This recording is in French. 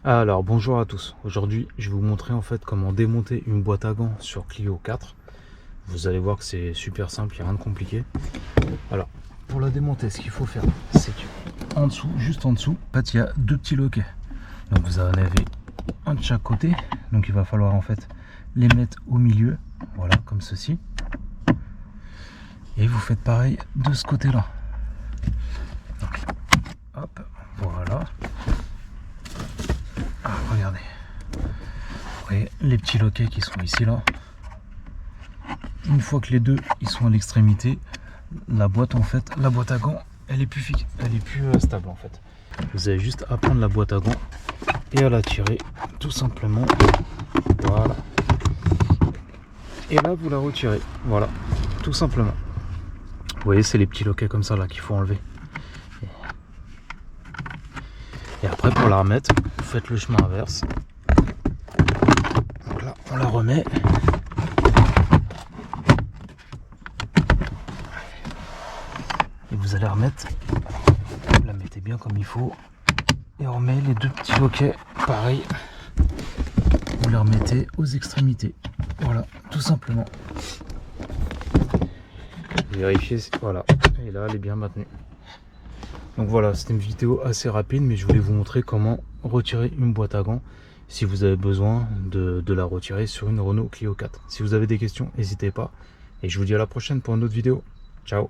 Alors bonjour à tous, aujourd'hui je vais vous montrer en fait comment démonter une boîte à gants sur Clio 4. Vous allez voir que c'est super simple, il n'y a rien de compliqué. Alors pour la démonter, ce qu'il faut faire, c'est que en dessous, juste en dessous, en fait il y a deux petits loquets. Donc vous en avez un de chaque côté, donc il va falloir en fait les mettre au milieu, voilà comme ceci. Et vous faites pareil de ce côté là. Donc hop, voilà. Ah, regardez. Vous voyez les petits loquets qui sont ici là. Une fois que les deux ils sont à l'extrémité, la boîte en fait, la boîte à gants, elle est plus fixe, elle est plus stable en fait. Vous avez juste à prendre la boîte à gants et à la tirer tout simplement. Voilà. Et là vous la retirez. Voilà, tout simplement. Vous voyez, c'est les petits loquets comme ça là qu'il faut enlever. Et après pour la remettre, vous faites le chemin inverse. Donc là on la remet. Et vous allez remettre, vous la mettez bien comme il faut. Et on remet les deux petits loquets, pareil. Vous les remettez aux extrémités. Voilà, tout simplement. Vérifiez, voilà. Et là, elle est bien maintenue. Donc voilà, c'était une vidéo assez rapide, mais je voulais vous montrer comment retirer une boîte à gants si vous avez besoin de la retirer sur une Renault Clio 4. Si vous avez des questions, n'hésitez pas. Et je vous dis à la prochaine pour une autre vidéo. Ciao!